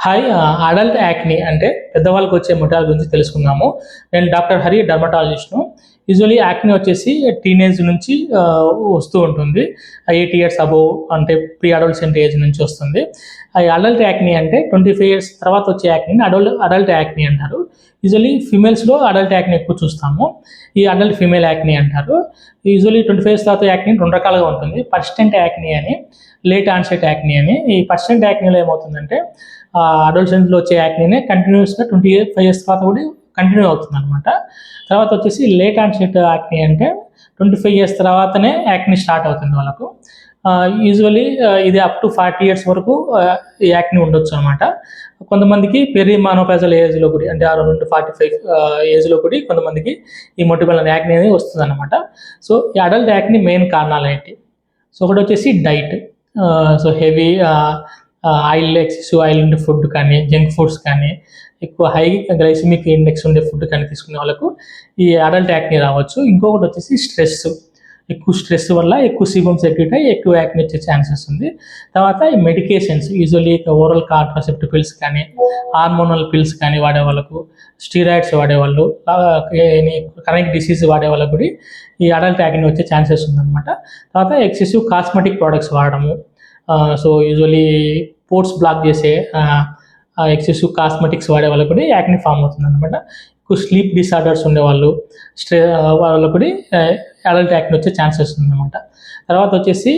Hi adult యాక్ని అంటే పెద్దవాళ్ళకి వచ్చే మొటిమల గురించి తెలుసుకుందాము. నేను డాక్టర్ హరి డర్మటాలజిస్ట్ను. యూజువల్లీ యాక్ని వచ్చేసి టీనేజ్ నుంచి వస్తూ ఉంటుంది. 8 ఇయర్స్ అబోవ్ అంటే ప్రీ అడోలసెంట్ ఏజ్ నుంచి వస్తుంది. అడల్ట్ యాక్ని అంటే 25 ఇయర్స్ తర్వాత వచ్చే యాక్నిని అడల్ట్ యాక్ని అంటారు. యూజువల్లీ ఫీమేల్స్లో అడల్ట్ యాక్ని ఎక్కువ చూస్తాము. ఈ అడల్ట్ ఫీమేల్ యాక్ని అంటారు. యూజువల్లీ 25 ఇయర్స్ తర్వాత యాక్ని 2 రకాలుగా ఉంటుంది. పర్సిస్టెంట్ యాక్ని అని, లేట్ ఆన్సెట్ యాక్ని అని. ఈ పర్సిస్టెంట్ యాక్నీలో ఏమవుతుందంటే అడోలసెంట్లో వచ్చే యాక్నీనే కంటిన్యూస్గా 25 ఇయర్స్ తర్వాత కూడా కంటిన్యూ అవుతుంది అనమాట. తర్వాత వచ్చేసి లేట్ ఆన్సెట్ యాక్ని అంటే 25 ఇయర్స్ తర్వాతనే యాక్ని స్టార్ట్ అవుతుంది వాళ్ళకు. యూజువల్లీ ఇది అప్ టు 40 ఇయర్స్ వరకు ఈ యాక్ని ఉండొచ్చు అనమాట. కొంతమందికి పెరిమానోపాజల్ ఏజ్లో కూడా అంటే 45 ఏజ్లో కూడా కొంతమందికి ఈ మొటిమల యాక్ని అనేది వస్తుంది అనమాట. సో ఈ అడల్ట్ యాక్ని మెయిన్ కారణాలు ఏంటి? సో ఒకటి వచ్చేసి diet. So heavy excessive oil ఉండే ఫుడ్ కానీ, జంక్ ఫుడ్స్ కానీ, ఎక్కువ హై గ్లైసిమిక్ ఇండెక్స్ ఉండే ఫుడ్ కానీ తీసుకునే వాళ్ళకు ఈ అడల్ట్ యాక్ని రావచ్చు. ఇంకొకటి వచ్చేసి స్ట్రెస్. ఎక్కువ స్ట్రెస్ వల్ల ఎక్కువ సీబమ్ సెక్రెట్ అయ్యి ఎక్కువ యాక్ని వచ్చే ఛాన్సెస్ ఉంది. తర్వాత ఈ medications usually oral contraceptive pills కానీ, హార్మోనల్ పిల్స్ కానీ వాడే వాళ్ళకు, స్టీరాయిడ్స్ వాడేవాళ్ళు, క్రానిక్ డిసీజ్ వాడే వాళ్ళకు కూడా ఈ అడల్ట్ యాక్ని వచ్చే ఛాన్సెస్ ఉందన్నమాట. తర్వాత ఎక్సెసివ్ కాస్మెటిక్ ప్రోడక్ట్స్ వాడడము. సో యూజువల్లీ పోర్ట్స్ బ్లాక్ చేసే ఎక్సెసివ్ కాస్మెటిక్స్ వాడే వాళ్ళకు కూడా యాక్ని ఫామ్ అవుతుంది అనమాట. ఎక్కువ స్లీప్ డిసార్డర్స్ ఉండేవాళ్ళు, వాళ్ళకు కూడా అడల్ట్ యాక్ని వచ్చే ఛాన్సెస్ ఉందన్నమాట. తర్వాత వచ్చేసి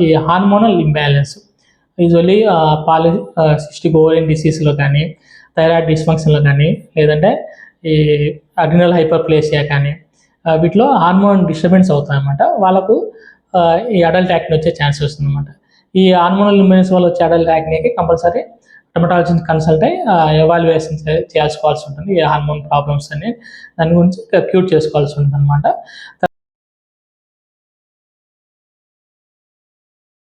ఈ hormonal imbalance. Usually polycystic ovarian డిసీజ్లో కానీ, థైరాయిడ్ డిస్ఫంక్షన్లో కానీ, లేదంటే ఈ అడ్రినల్ హైపర్ప్లేసియా కానీ వీటిలో హార్మోన్ డిస్టర్బెన్స్ అవుతాయి అన్నమాట. వాళ్ళకు ఈ అడల్ట్ యాక్ని వచ్చే ఛాన్సెస్ వస్తుందన్నమాట. ఈ హార్మోనల్ ఇంబ్యాలెన్స్ వల్ల వచ్చే అడల్ట్ యాక్నీకి కంపల్సరీ డెర్మటాలజిస్ట్ కన్సల్ట్ అయ్యి ఎవాల్యుయేషన్ చేయాల్సి ఉంటుంది. ఈ హార్మోన్ ప్రాబ్లమ్స్ అని దాని గురించి క్యూర్ చేసుకోవాల్సి ఉంటుంది అనమాట.